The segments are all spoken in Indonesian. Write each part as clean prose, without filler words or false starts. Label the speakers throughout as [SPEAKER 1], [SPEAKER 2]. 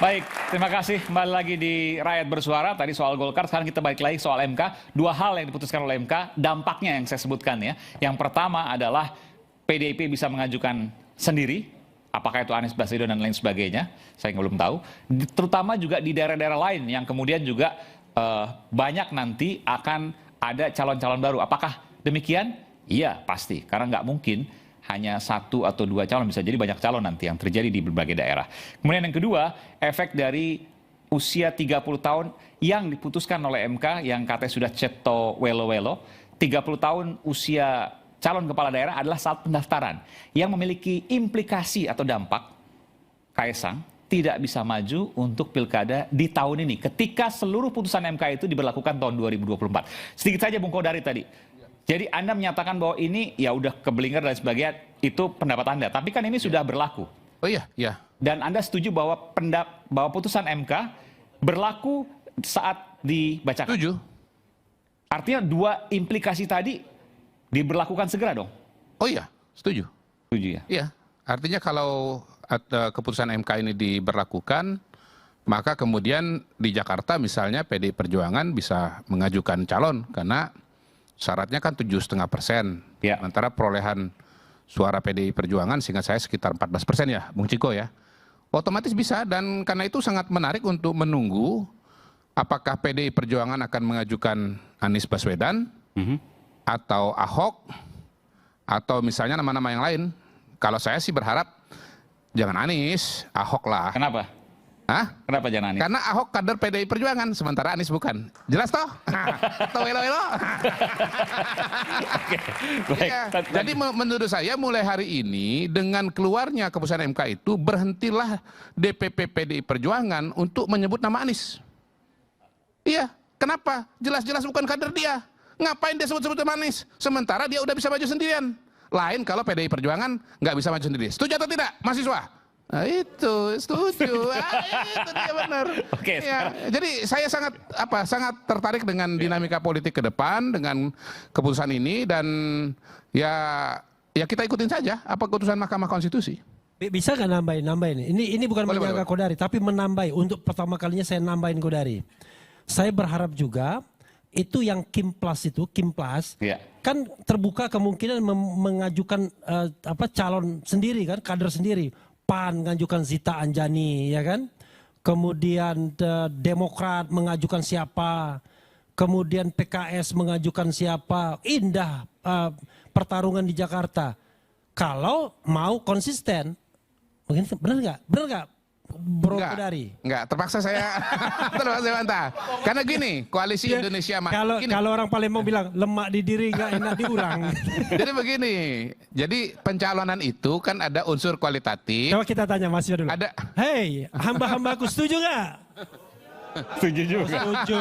[SPEAKER 1] Baik, terima kasih. Kembali lagi di Rakyat Bersuara. Tadi soal Golkar, sekarang kita balik lagi soal MK. Dua hal yang diputuskan oleh MK, dampaknya yang saya sebutkan ya. Yang pertama adalah PDIP bisa mengajukan sendiri, apakah itu Anies Baswedan dan lain sebagainya, saya belum tahu. Terutama juga di daerah-daerah lain yang kemudian juga banyak nanti akan ada calon-calon baru. Apakah demikian? Iya, pasti. Karena nggak mungkin hanya satu atau dua calon, bisa jadi banyak calon nanti yang terjadi di berbagai daerah. Kemudian yang kedua, efek dari usia 30 tahun yang diputuskan oleh MK yang katanya sudah ceto welo-welo. 30 tahun usia calon kepala daerah adalah saat pendaftaran yang memiliki implikasi atau dampak Kaesang tidak bisa maju untuk pilkada di tahun ini ketika seluruh putusan MK itu diberlakukan tahun 2024. Sedikit saja Bung Kodari tadi. Jadi Anda menyatakan bahwa ini ya udah keblinger dan sebagainya, itu pendapat Anda. Tapi kan ini sudah berlaku.
[SPEAKER 2] Oh iya, iya.
[SPEAKER 1] Dan Anda setuju bahwa putusan MK berlaku saat dibacakan?
[SPEAKER 2] Setuju.
[SPEAKER 1] Artinya dua implikasi tadi diberlakukan segera dong?
[SPEAKER 2] Oh iya, setuju.
[SPEAKER 1] Setuju ya?
[SPEAKER 2] Iya, artinya kalau keputusan MK ini diberlakukan, maka kemudian di Jakarta misalnya PDI Perjuangan bisa mengajukan calon karena syaratnya kan 7,5%.
[SPEAKER 1] Ya.
[SPEAKER 2] Sementara perolehan suara PDI Perjuangan seingat saya sekitar 14% ya, Bung Ciko ya. Otomatis bisa, dan karena itu sangat menarik untuk menunggu apakah PDI Perjuangan akan mengajukan Anies Baswedan atau Ahok atau misalnya nama-nama yang lain. Kalau saya sih berharap jangan Anies, Ahok lah.
[SPEAKER 1] Kenapa?
[SPEAKER 2] Hah?
[SPEAKER 1] Kenapa jangan Anies?
[SPEAKER 2] Karena Ahok kader PDI Perjuangan, sementara Anies bukan. Jelas toh? Toh welo-welo?
[SPEAKER 1] Oke, baik.
[SPEAKER 2] Ya, jadi menurut saya mulai hari ini dengan keluarnya keputusan MK itu berhentilah DPP PDI Perjuangan untuk menyebut nama Anies. Iya, kenapa? Jelas-jelas bukan kader dia. Ngapain dia sebut-sebut nama Anies? Sementara dia udah bisa maju sendirian. Lain kalau PDI Perjuangan nggak bisa maju sendiri. Setuju atau tidak, mahasiswa? Nah, itu setuju. Itu dia benar.
[SPEAKER 1] Oke,
[SPEAKER 2] ya, jadi saya sangat tertarik dengan dinamika politik ke depan dengan keputusan ini, dan ya kita ikutin saja apa keputusan Mahkamah Konstitusi.
[SPEAKER 3] Bisa nggak nambahin? Ini bukan menyangka Kodari, tapi menambah. Untuk pertama kalinya saya nambahin Kodari. Saya berharap juga itu yang Kimplas
[SPEAKER 1] ya,
[SPEAKER 3] kan terbuka kemungkinan mengajukan calon sendiri kan, kader sendiri. PAN mengajukan Zita Anjani, ya kan? Kemudian Demokrat mengajukan siapa? Kemudian PKS mengajukan siapa? Indah pertarungan di Jakarta. Kalau mau konsisten, mungkin benar nggak? Benar nggak, Bro Kodari?
[SPEAKER 2] Enggak, terpaksa saya bantah. Karena gini, Koalisi Indonesia Maju.
[SPEAKER 3] Kalau orang Palembang bilang lemak di diri nggak enak diurang.
[SPEAKER 2] Jadi begini, jadi pencalonan itu kan ada unsur kualitatif.
[SPEAKER 3] Coba kita tanya Mas Yudha dulu. Hei, hamba-hambaku setuju nggak?
[SPEAKER 1] Setuju juga.
[SPEAKER 3] Setuju.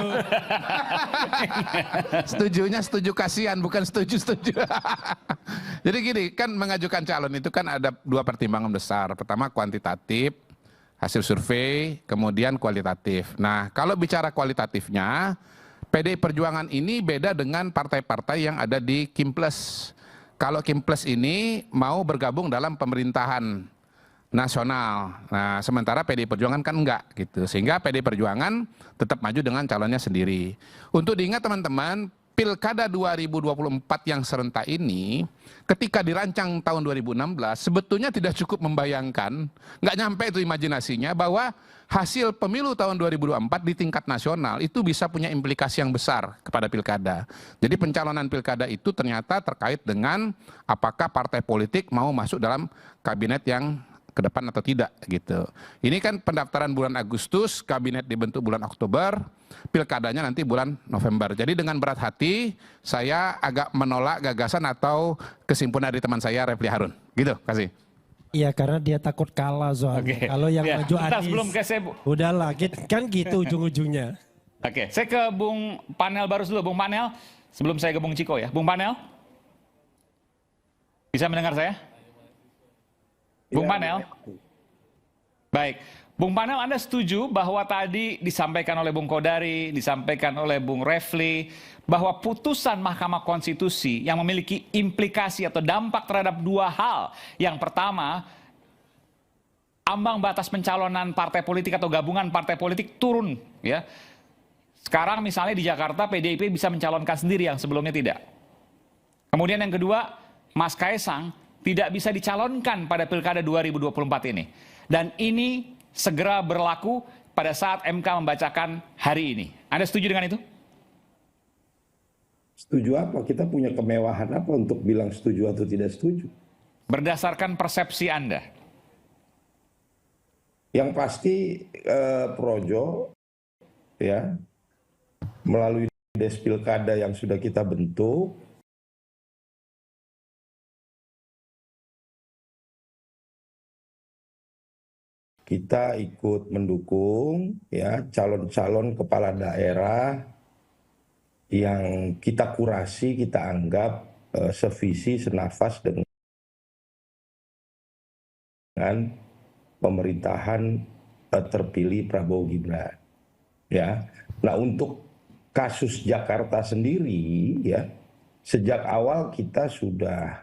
[SPEAKER 2] Setujunya setuju kasihan, bukan setuju. Jadi gini, kan mengajukan calon itu kan ada dua pertimbangan besar. Pertama kuantitatif, hasil survei, kemudian kualitatif. Nah, kalau bicara kualitatifnya, PDI Perjuangan ini beda dengan partai-partai yang ada di Kimples. Kalau Kimples ini mau bergabung dalam pemerintahan nasional. Nah, sementara PDI Perjuangan kan enggak gitu. Sehingga PDI Perjuangan tetap maju dengan calonnya sendiri. Untuk diingat teman-teman, Pilkada 2024 yang serentak ini ketika dirancang tahun 2016 sebetulnya tidak cukup membayangkan, nggak nyampe itu imajinasinya bahwa hasil pemilu tahun 2024 di tingkat nasional itu bisa punya implikasi yang besar kepada pilkada. Jadi pencalonan pilkada itu ternyata terkait dengan apakah partai politik mau masuk dalam kabinet yang ke depan atau tidak gitu. Ini kan pendaftaran bulan Agustus, kabinet dibentuk bulan Oktober, pilkadanya nanti bulan November. Jadi dengan berat hati saya agak menolak gagasan atau kesimpulan dari teman saya Refli Harun. Gitu, kasih.
[SPEAKER 3] Iya, karena dia takut kalah soalnya. Kalau yang maju Anies, udahlah, kan gitu ujung-ujungnya.
[SPEAKER 1] Oke, saya ke Bung Panel baru dulu. Bung Panel, sebelum saya ke Bung Ciko ya. Bung Panel, bisa mendengar saya? Bung Panel? Baik. Bung Panel, Anda setuju bahwa tadi disampaikan oleh Bung Kodari, disampaikan oleh Bung Refli, bahwa putusan Mahkamah Konstitusi yang memiliki implikasi atau dampak terhadap dua hal. Yang pertama, ambang batas pencalonan partai politik atau gabungan partai politik turun, ya. Sekarang misalnya di Jakarta PDIP bisa mencalonkan sendiri yang sebelumnya tidak. Kemudian yang kedua, Mas Kaisang tidak bisa dicalonkan pada Pilkada 2024 ini. Dan ini segera berlaku pada saat MK membacakan hari ini. Anda setuju dengan itu?
[SPEAKER 4] Setuju apa? Kita punya kemewahan apa untuk bilang setuju atau tidak setuju?
[SPEAKER 1] Berdasarkan persepsi Anda.
[SPEAKER 4] Yang pasti Projo ya melalui Des Pilkada yang sudah kita bentuk, kita ikut mendukung ya calon-calon kepala daerah yang kita kurasi, kita anggap sevisi, senafas dengan pemerintahan terpilih Prabowo Gibran. Ya, nah untuk kasus Jakarta sendiri ya sejak awal kita sudah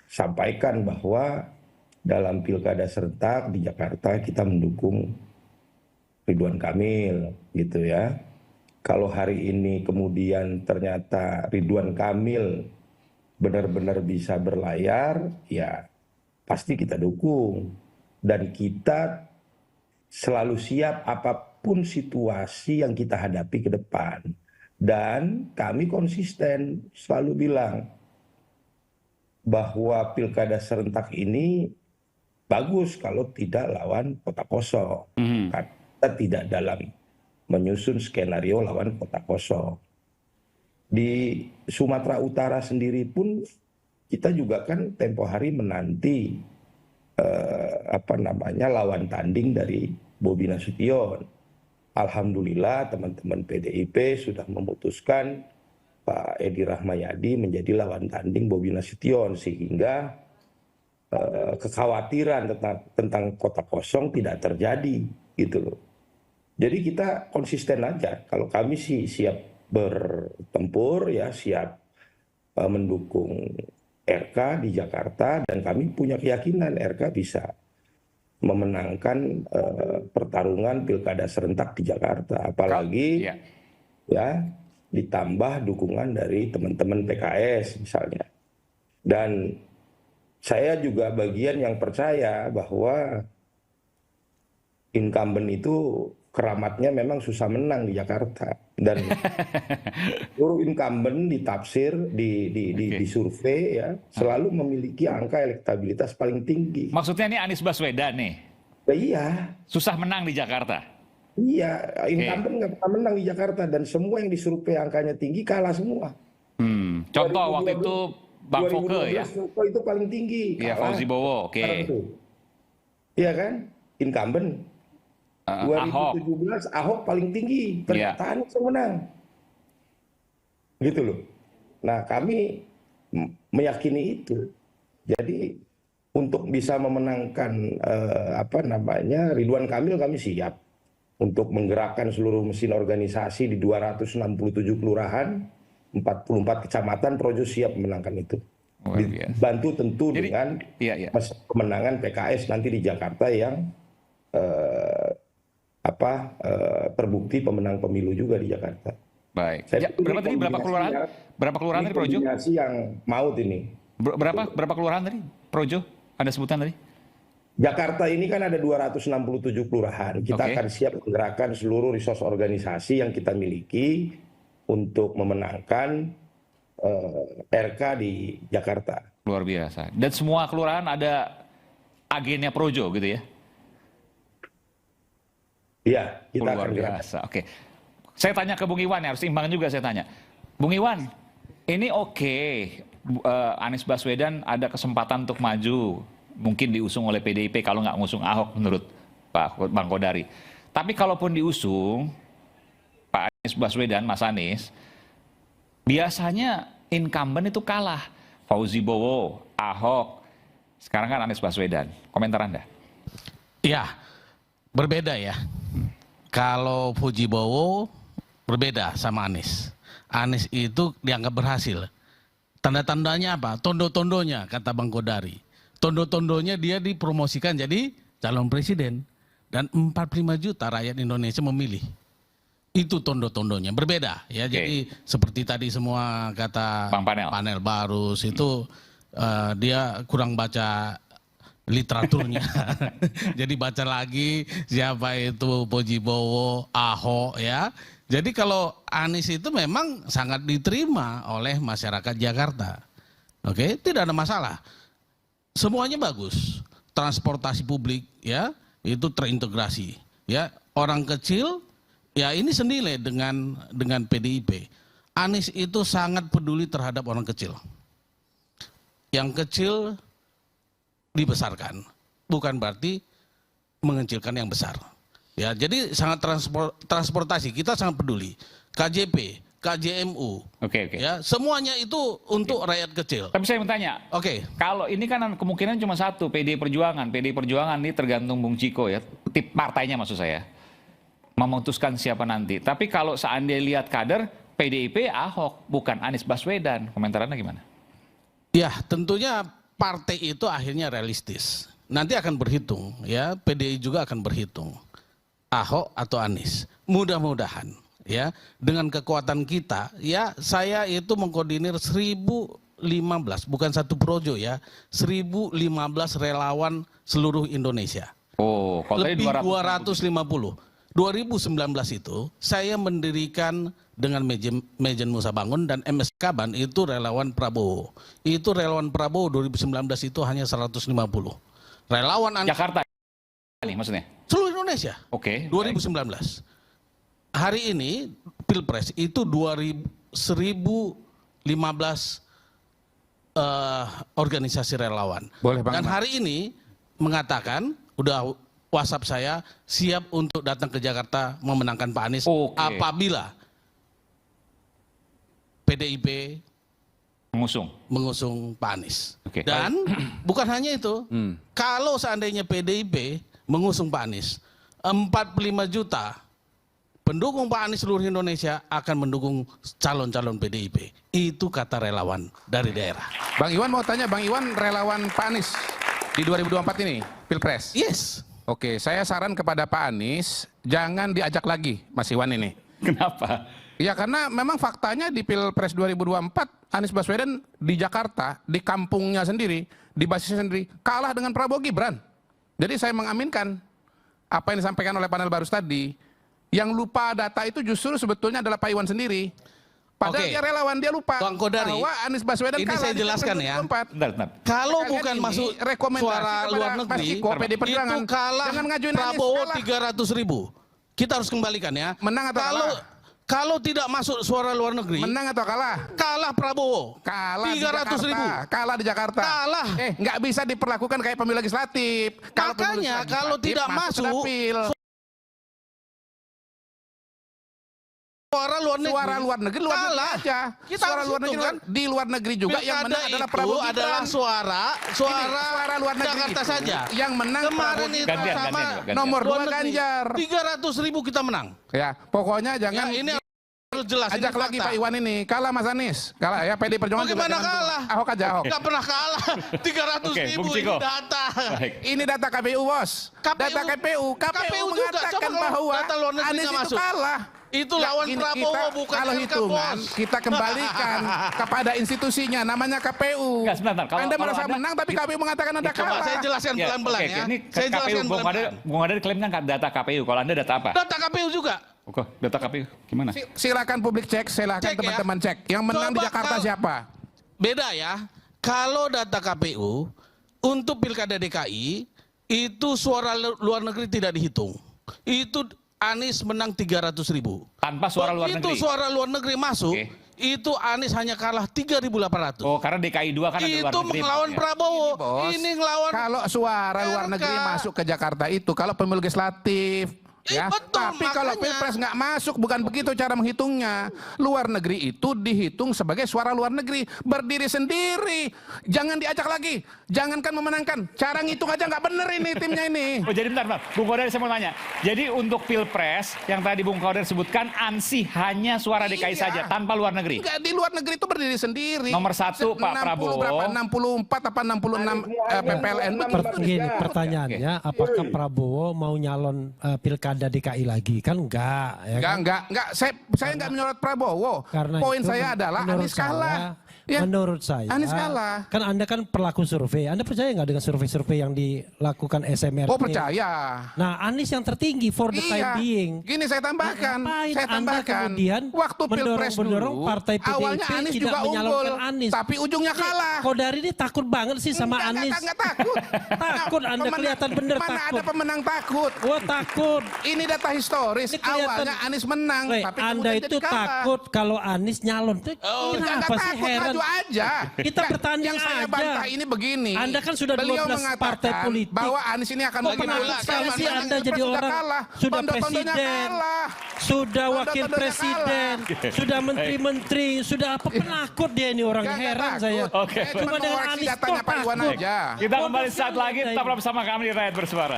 [SPEAKER 4] sampaikan bahwa dalam pilkada serentak di Jakarta kita mendukung Ridwan Kamil gitu ya. Kalau hari ini kemudian ternyata Ridwan Kamil benar-benar bisa berlayar, ya pasti kita dukung. Dan kita selalu siap apapun situasi yang kita hadapi ke depan. Dan kami konsisten selalu bilang bahwa pilkada serentak ini bagus kalau tidak lawan kota kosong. Karena kita tidak dalam menyusun skenario lawan kota kosong. Di Sumatera Utara sendiri pun kita juga kan tempo hari menanti lawan tanding dari Bobi Nasution. Alhamdulillah teman-teman PDIP sudah memutuskan Pak Edi Rahmayadi menjadi lawan tanding Bobi Nasution sehingga kekhawatiran tentang kota kosong tidak terjadi gitu loh. Jadi kita konsisten aja. Kalau kami sih siap bertempur ya, siap mendukung RK di Jakarta dan kami punya keyakinan RK bisa memenangkan pertarungan pilkada serentak di Jakarta. Apalagi ya ditambah dukungan dari teman-teman PKS misalnya. Dan saya juga bagian yang percaya bahwa incumbent itu keramatnya memang susah menang di Jakarta. Dan seluruh incumbent ditafsir, di survei ya, selalu memiliki angka elektabilitas paling tinggi.
[SPEAKER 1] Maksudnya ini Anies Baswedan nih?
[SPEAKER 4] Iya.
[SPEAKER 1] Susah menang di Jakarta?
[SPEAKER 4] Iya, incumbent nggak pernah menang di Jakarta dan semua yang disurvei angkanya tinggi kalah semua.
[SPEAKER 1] Contoh waktu itu Bang Foke ya?
[SPEAKER 4] Itu paling tinggi.
[SPEAKER 1] Iya, Fauzi Bowo, oke.
[SPEAKER 4] Iya kan? Incumbent. 2017 Ahok paling tinggi, ternyata Anies yang menang. Gitu loh. Nah kami meyakini itu. Jadi untuk bisa memenangkan Ridwan Kamil kami siap. Untuk menggerakkan seluruh mesin organisasi di 267 kelurahan, 44 kecamatan, Projo siap memenangkan itu. Dibantu tentu dengan kemenangan PKS nanti di Jakarta yang terbukti pemenang pemilu juga di Jakarta.
[SPEAKER 1] Baik. Berapa kelurahan? Berapa kelurahan tadi Projo?
[SPEAKER 4] Kombinasi yang maut ini.
[SPEAKER 1] Berapa kelurahan tadi Projo? Anda sebutkan tadi?
[SPEAKER 4] Jakarta ini kan ada 267 kelurahan. Kita akan siap menggerakkan seluruh resource organisasi yang kita miliki untuk memenangkan RK di Jakarta.
[SPEAKER 1] Luar biasa. Dan semua kelurahan ada agennya Projo gitu ya?
[SPEAKER 4] Iya, kita
[SPEAKER 1] luar biasa. Oke. Saya tanya ke Bung Iwan ya, harus imbang juga saya tanya. Bung Iwan, ini Anies Baswedan ada kesempatan untuk maju, mungkin diusung oleh PDIP kalau nggak ngusung Ahok menurut Bang Kodari. Tapi kalaupun diusung Pak Anies Baswedan, Mas Anies, biasanya incumbent itu kalah. Fauzi Bowo, Ahok, sekarang kan Anies Baswedan. Komentar Anda?
[SPEAKER 5] Ya, berbeda ya. Kalau Fauzi Bowo berbeda sama Anies. Anies itu dianggap berhasil. Tanda-tandanya apa? Tondo-tondonya kata Bang Kodari. Tondo-tondonya dia dipromosikan jadi calon presiden dan 45 juta rakyat Indonesia memilih. Itu tondo-tondonya berbeda ya. Jadi seperti tadi semua kata
[SPEAKER 1] Bang Panel.
[SPEAKER 5] panel Barus itu dia kurang baca literaturnya. Jadi baca lagi siapa itu Pojibowo, Ahok ya. Jadi kalau Anies itu memang sangat diterima oleh masyarakat Jakarta. Oke, tidak ada masalah. Semuanya bagus. Transportasi publik ya, itu terintegrasi ya. Orang kecil ya ini senilai dengan PDIP. Anies itu sangat peduli terhadap orang kecil. Yang kecil dibesarkan, bukan berarti mengecilkan yang besar. Ya, jadi sangat transportasi kita sangat peduli. KJP, KJMU, ya semuanya itu untuk rakyat kecil.
[SPEAKER 1] Tapi saya mau tanya, kalau ini kan kemungkinan cuma satu, PDI Perjuangan. PDI Perjuangan ini tergantung Bung Ciko ya, tip partainya maksud saya, memutuskan siapa nanti. Tapi kalau seandainya lihat kader, PDIP Ahok, bukan Anies Baswedan. Komentarannya gimana?
[SPEAKER 5] Ya, tentunya partai itu akhirnya realistis. Nanti akan berhitung, ya PDI juga akan berhitung. Ahok atau Anies. Mudah-mudahan, ya dengan kekuatan kita, ya saya itu mengkoordinir 1015, bukan satu projo ya, 1015 relawan seluruh Indonesia.
[SPEAKER 1] Oh, kalau
[SPEAKER 5] lebih 250. 2019 itu saya mendirikan dengan Mejen Musa Bangun dan MS Kaban itu relawan Prabowo. Itu relawan Prabowo 2019 itu hanya 150. Relawan
[SPEAKER 1] Jakarta ini maksudnya?
[SPEAKER 5] Seluruh Indonesia. 2019. Hari ini Pilpres itu 1015 organisasi relawan.
[SPEAKER 2] Boleh, Bang.
[SPEAKER 5] Dan hari ini mengatakan udah WhatsApp saya siap untuk datang ke Jakarta memenangkan Pak Anies apabila PDIP mengusung Pak Anies. Dan bukan hanya itu, kalau seandainya PDIP mengusung Pak Anies, 45 juta pendukung Pak Anies seluruh Indonesia akan mendukung calon-calon PDIP. Itu kata relawan dari daerah.
[SPEAKER 2] Bang Iwan mau tanya, Bang Iwan relawan Pak Anies di 2024 ini, Pilpres?
[SPEAKER 5] Yes.
[SPEAKER 2] Oke, saya saran kepada Pak Anies, jangan diajak lagi Mas Iwan ini.
[SPEAKER 1] Kenapa?
[SPEAKER 2] Ya karena memang faktanya di Pilpres 2024, Anies Baswedan di Jakarta, di kampungnya sendiri, di basisnya sendiri, kalah dengan Prabowo Gibran. Jadi saya mengaminkan apa yang disampaikan oleh panel Barus tadi. Yang lupa data itu justru sebetulnya adalah Pak Iwan sendiri. Padahal dia relawan, dia lupa bahwa Anies Baswedan
[SPEAKER 5] ini
[SPEAKER 2] kalah.
[SPEAKER 5] saya jelaskan ya.
[SPEAKER 1] Bentar.
[SPEAKER 5] Kalau bukan masuk suara luar negeri, itu kalah Prabowo 300.000. Kita harus kembalikan ya.
[SPEAKER 2] Menang atau kalah?
[SPEAKER 5] Kalau tidak masuk suara luar negeri,
[SPEAKER 2] menang atau kalah?
[SPEAKER 5] Kalah Prabowo.
[SPEAKER 2] Kalah
[SPEAKER 5] 300.000.
[SPEAKER 2] Kalah di Jakarta.
[SPEAKER 5] Kalah.
[SPEAKER 2] Nggak bisa diperlakukan kayak pemilu legislatif.
[SPEAKER 5] Makanya kalau tidak masuk suara luar negeri
[SPEAKER 2] kalah aja. Suara luar negeri kan di luar negeri juga yang menang adalah Prabowo Gibran.
[SPEAKER 5] Adalah suara
[SPEAKER 2] luar negeri
[SPEAKER 5] Jakarta saja.
[SPEAKER 2] Yang menang
[SPEAKER 5] kemarin itu sama
[SPEAKER 2] nomor 2 Ganjar.
[SPEAKER 5] 300.000 kita menang.
[SPEAKER 2] Ya, pokoknya jangan
[SPEAKER 5] ini harus jelas.
[SPEAKER 2] Ajak lagi Pak Iwan ini. Kalah Mas Anies. Kalah ya PDI Perjuangan.
[SPEAKER 5] Bagaimana kalah?
[SPEAKER 2] Ahok aja Ahok.
[SPEAKER 5] Enggak pernah kalah. 300.000 ini data.
[SPEAKER 2] Ini data KPU, Bos. Data KPU. KPU mengatakan bahwa Anies itu kalah.
[SPEAKER 5] Itu lawan Prabowo bukan
[SPEAKER 2] kalau hitungan kita kembalikan kepada institusinya namanya KPU.
[SPEAKER 1] Sebentar,
[SPEAKER 2] Anda merasa menang tapi KPU mengatakan Anda kalah.
[SPEAKER 5] Saya jelaskan pelan-pelan ya.
[SPEAKER 1] Ini
[SPEAKER 5] saya jelaskan
[SPEAKER 1] pelan-pelan. Bung Ade klaimnya data KPU. Kalau Anda data apa?
[SPEAKER 5] Data KPU juga.
[SPEAKER 1] Oke, data KPU gimana?
[SPEAKER 2] Silakan publik cek, silakan teman-teman cek. Yang menang di Jakarta siapa?
[SPEAKER 5] Beda ya. Kalau data KPU untuk Pilkada DKI itu suara luar negeri tidak dihitung. Itu Anies menang 300.000.
[SPEAKER 1] Tanpa suara luar negeri.
[SPEAKER 5] Itu suara luar negeri masuk, itu Anies hanya kalah 3.800.
[SPEAKER 1] Oh, karena DKI 2 kan ada luar negeri.
[SPEAKER 5] Itu melawan Prabowo.
[SPEAKER 2] Bos,
[SPEAKER 5] ini ngelawan.
[SPEAKER 2] Kalau suara luar negeri masuk ke Jakarta itu, kalau pemilu legislatif Ya,
[SPEAKER 5] betul,
[SPEAKER 2] tapi kalau
[SPEAKER 5] makanya.
[SPEAKER 2] pilpres nggak masuk, bukan begitu cara menghitungnya. Luar negeri itu dihitung sebagai suara luar negeri, berdiri sendiri. Jangan diajak lagi, jangankan memenangkan. Cara ngitung aja nggak bener ini timnya ini.
[SPEAKER 1] Oh jadi bentar, Bung Kodari saya mau tanya. Jadi untuk pilpres yang tadi Bung Kodari sebutkan ANSI hanya suara DKI
[SPEAKER 2] Iya.
[SPEAKER 1] saja tanpa luar negeri.
[SPEAKER 2] Enggak, di luar negeri itu berdiri sendiri.
[SPEAKER 1] Nomor satu, Pak
[SPEAKER 2] 60
[SPEAKER 1] Prabowo.
[SPEAKER 2] berapa? 64 apa 66 PPLN begitu.
[SPEAKER 3] Gini pertanyaannya, apakah Prabowo mau nyalon pilkada DKI lagi? Kan enggak. Ya kan?
[SPEAKER 2] Enggak. Saya enggak menyorot Prabowo.
[SPEAKER 3] Karena
[SPEAKER 2] Poin
[SPEAKER 3] itu
[SPEAKER 2] saya adalah
[SPEAKER 3] menurut
[SPEAKER 2] Anies kalah. Ya.
[SPEAKER 3] Menurut saya,
[SPEAKER 2] Anies kalah.
[SPEAKER 3] kan Anda kan pelaku survei. Anda percaya nggak dengan survei-survei yang dilakukan SMRT?
[SPEAKER 2] Oh percaya.
[SPEAKER 3] Nah, Anies yang tertinggi for the time being.
[SPEAKER 2] Gini saya tambahkan.
[SPEAKER 3] Ngapain
[SPEAKER 2] Saya
[SPEAKER 3] Anda
[SPEAKER 2] tambahkan.
[SPEAKER 3] kemudian
[SPEAKER 2] Waktu pilpres
[SPEAKER 3] mendorong
[SPEAKER 2] dulu,
[SPEAKER 3] partai PDIP
[SPEAKER 2] awalnya Anies
[SPEAKER 3] tidak
[SPEAKER 2] juga unggul,
[SPEAKER 3] menyalonkan Anies.
[SPEAKER 2] tapi ujungnya kalah.
[SPEAKER 3] Kodari ini takut banget sih sama Anies.
[SPEAKER 2] Enggak takut.
[SPEAKER 3] Takut Anda kelihatan bener
[SPEAKER 2] Mana
[SPEAKER 3] takut.
[SPEAKER 2] ada pemenang takut?
[SPEAKER 3] Wah takut.
[SPEAKER 2] Ini data historis.
[SPEAKER 3] Ini kelihatan-
[SPEAKER 2] Awalnya Anies menang,
[SPEAKER 3] Weh,
[SPEAKER 2] tapi
[SPEAKER 3] Anda
[SPEAKER 2] kemudian
[SPEAKER 3] itu
[SPEAKER 2] jadi kalah.
[SPEAKER 3] takut kalau Anies nyalon.
[SPEAKER 2] Enggak
[SPEAKER 3] Kenapa sih
[SPEAKER 2] takut,
[SPEAKER 3] heran?
[SPEAKER 2] maju aja.
[SPEAKER 3] Kita
[SPEAKER 2] Yang-
[SPEAKER 3] bertanding
[SPEAKER 2] Yang saya
[SPEAKER 3] aja.
[SPEAKER 2] bantah ini begini.
[SPEAKER 3] Anda kan sudah
[SPEAKER 2] Beliau
[SPEAKER 3] 12 partai
[SPEAKER 2] mengatakan
[SPEAKER 3] politik.
[SPEAKER 2] bahwa Anies ini akan
[SPEAKER 3] Kok
[SPEAKER 2] maju.
[SPEAKER 3] penakut sekali sih
[SPEAKER 2] Jangan,
[SPEAKER 3] Anda
[SPEAKER 2] Pilpres
[SPEAKER 3] jadi
[SPEAKER 2] sudah
[SPEAKER 3] orang
[SPEAKER 2] kalah.
[SPEAKER 3] sudah
[SPEAKER 2] Tondo-tondonya
[SPEAKER 3] presiden,
[SPEAKER 2] kalah.
[SPEAKER 3] sudah wakil
[SPEAKER 2] Tondo-tondonya
[SPEAKER 3] presiden, sudah menteri-menteri, sudah apa penakut dia ini orang
[SPEAKER 2] Enggak
[SPEAKER 3] heran
[SPEAKER 2] takut.
[SPEAKER 3] saya.
[SPEAKER 1] Oke.
[SPEAKER 2] Saya cuma
[SPEAKER 3] Cuma dengan
[SPEAKER 2] mengoreksi
[SPEAKER 3] Anies
[SPEAKER 2] datanya
[SPEAKER 3] kok
[SPEAKER 2] Pak Iwan
[SPEAKER 3] takut.
[SPEAKER 2] aja.
[SPEAKER 1] Kita kembali
[SPEAKER 3] Bodoh
[SPEAKER 1] saat
[SPEAKER 3] sekali
[SPEAKER 1] lagi,
[SPEAKER 3] Anda
[SPEAKER 1] tetaplah
[SPEAKER 3] ini.
[SPEAKER 1] bersama kami di Rakyat Bersuara.